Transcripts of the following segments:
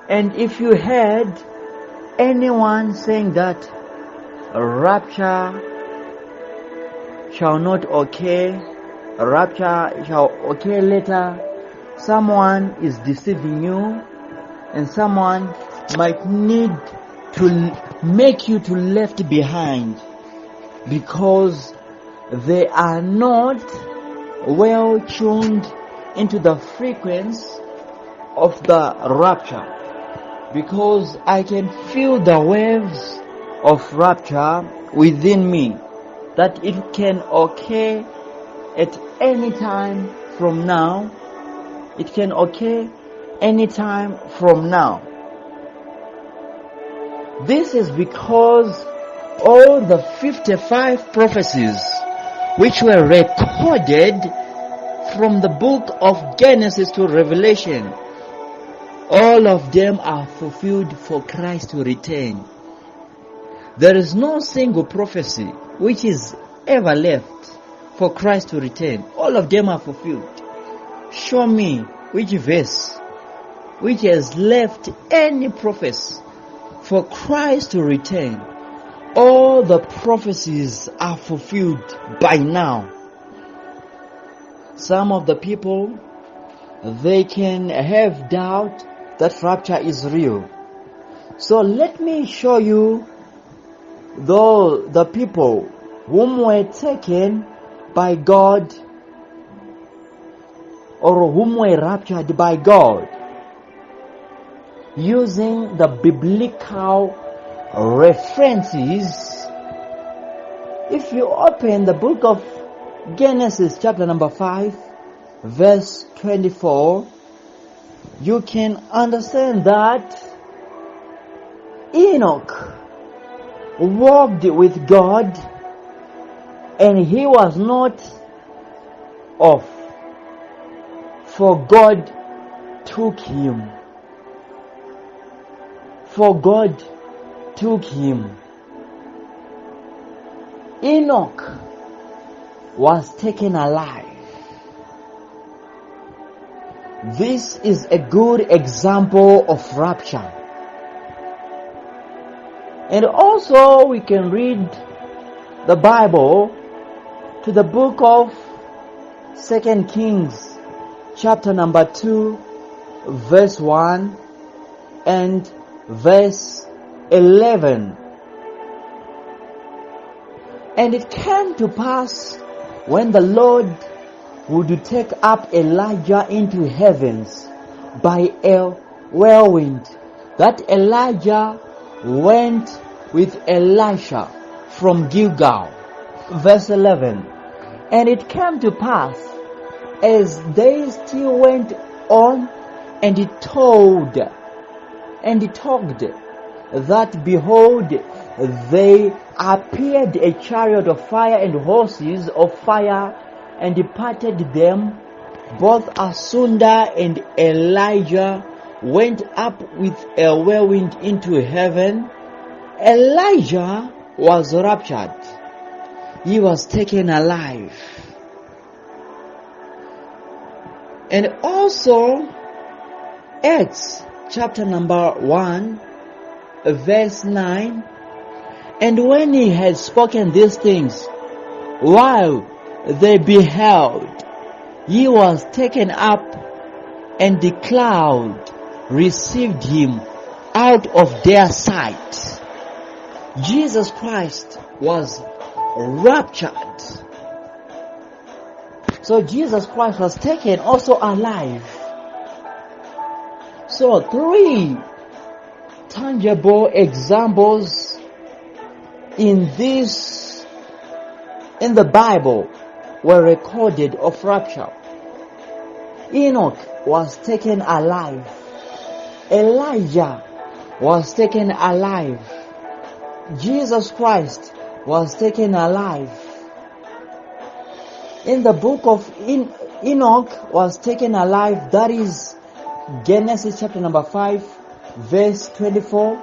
And if you heard anyone saying that rapture shall not occur, rapture shall occur later, someone is deceiving you, and someone might need to make you to left behind because they are not well tuned into the frequency of the rapture. Because I can feel the waves of rapture within me, that it can occur at any time from now. It can occur any time from now. This is because all the 55 prophecies which were recorded from the book of Genesis to Revelation, all of them are fulfilled for Christ to return. There is no single prophecy which is ever left for Christ to return. All of them are fulfilled. Show me which verse which has left any prophecy for Christ to return. All the prophecies are fulfilled by now. Some of the people, they can have doubt that rapture is real. So let me show you the people whom were taken by God, or whom were raptured by God, using the biblical references. If you open the book of Genesis chapter number 5 verse 24, you can understand that Enoch walked with God and he was not off, for God took him. For God took him. Enoch was taken alive. This is a good example of rapture. And also we can read the Bible to the book of 2 Kings chapter number 2 verse 1 and verse 11. And it came to pass when the Lord would take up Elijah into heavens by a whirlwind, that Elijah went with Elisha from Gilgal. Verse 11. And it came to pass, as they still went on, and he talked, that behold, they appeared a chariot of fire and horses of fire, and departed them both asunder, and Elijah went up with a whirlwind into heaven. Elijah was raptured. He was taken alive. And also Acts chapter number 1 verse 9. And when he had spoken these things, while they beheld, he was taken up, and the cloud received him out of their sight. Jesus Christ was raptured. So Jesus Christ was taken also alive. So 3 tangible examples in the Bible were recorded of rapture. Enoch was taken alive. Elijah was taken alive. Jesus Christ was taken alive. In the book of Enoch was taken alive, that is Genesis chapter number 5 verse 24.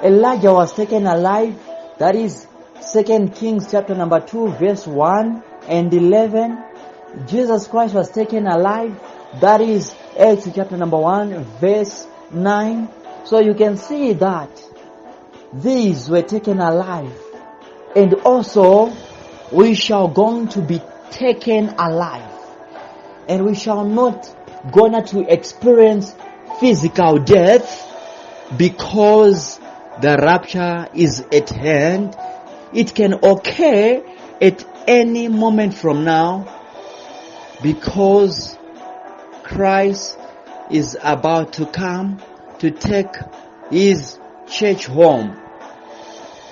Elijah was taken alive, that is 2 Kings chapter number 2 verse 1 and 11. Jesus Christ was taken alive, That is Acts chapter number 1, verse 9. So you can see that these were taken alive. And also, we shall going to be taken alive. And we shall not gonna to experience physical death, because the rapture is at hand. It can occur at any moment from now, because Christ is about to come to take his church home.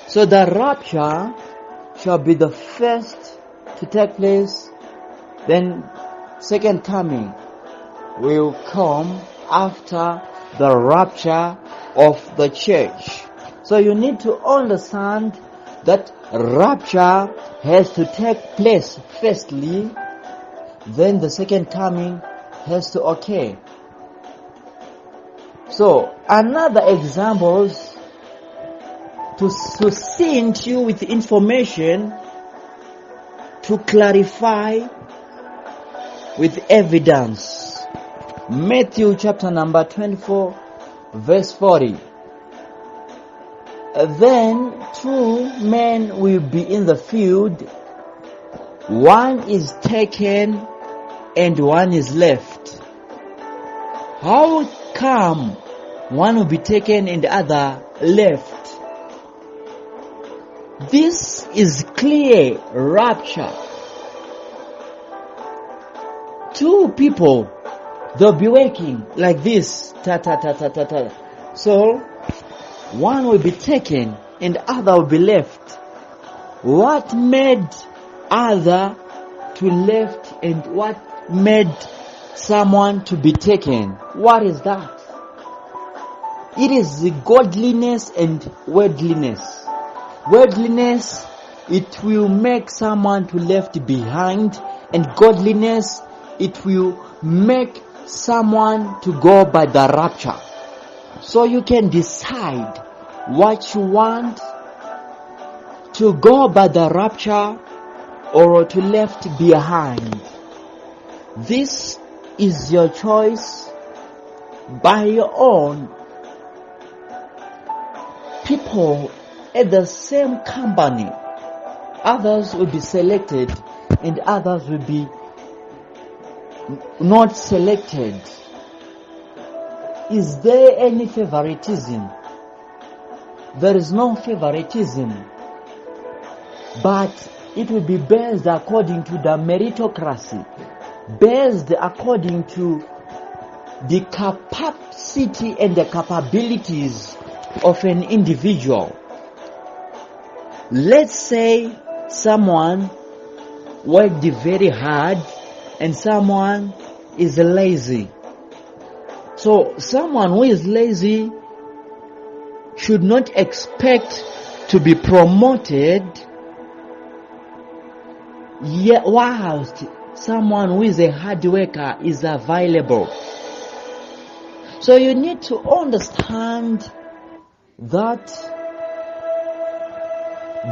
So the rapture shall be the first to take place. Then second coming will come after the rapture of the church. So you need to understand that rapture has to take place firstly, then the second coming has to occur. So another examples to send you with information, to clarify with evidence. Matthew chapter number 24, verse 40. Then 2 men will be in the field. One is taken and one is left. How come one will be taken and the other left? This is clear rapture. 2 people, they'll be working like this. Ta ta ta ta ta ta. So one will be taken and the other will be left. What made other to left and what made someone to be taken? What is that? It is the godliness and worldliness. Worldliness, it will make someone to left behind, and godliness, it will make someone to go by the rapture. So you can decide what you want, to go by the rapture or to left behind. This is your choice by your own. People at the same company, others will be selected and others will be not selected. Is there any favoritism? There is no favoritism, but it will be based according to the meritocracy, based according to the capacity and the capabilities of an individual. Let's say someone worked very hard and someone is lazy. So someone who is lazy should not expect to be promoted, yet whilst someone who is a hard worker is available. So you need to understand that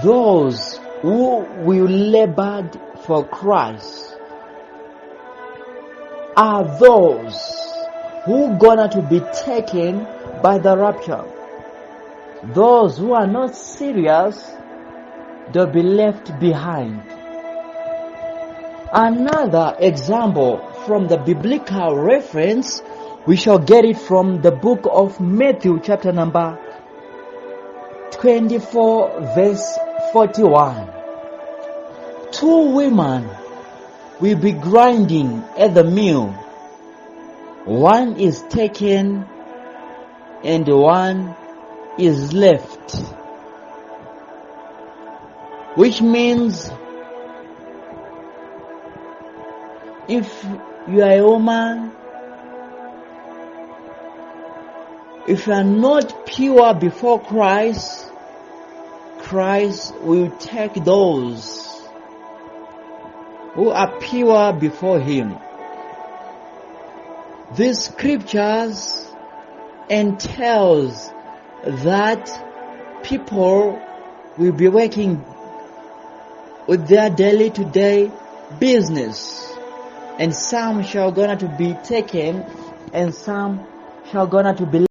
those who will labor for Christ are those who gonna to be taken by the rapture. Those who are not serious, they'll be left behind. Another example from the biblical reference, we shall get it from the book of Matthew chapter number 24 verse 41. 2 women will be grinding at the mill. One is taken and one is left. Which means if you are a woman, if you are not pure before Christ, Christ will take those who are pure before Him. These scriptures entails that people will be working with their daily-to-day business. and some shall go not to be taken, and some shall go not to be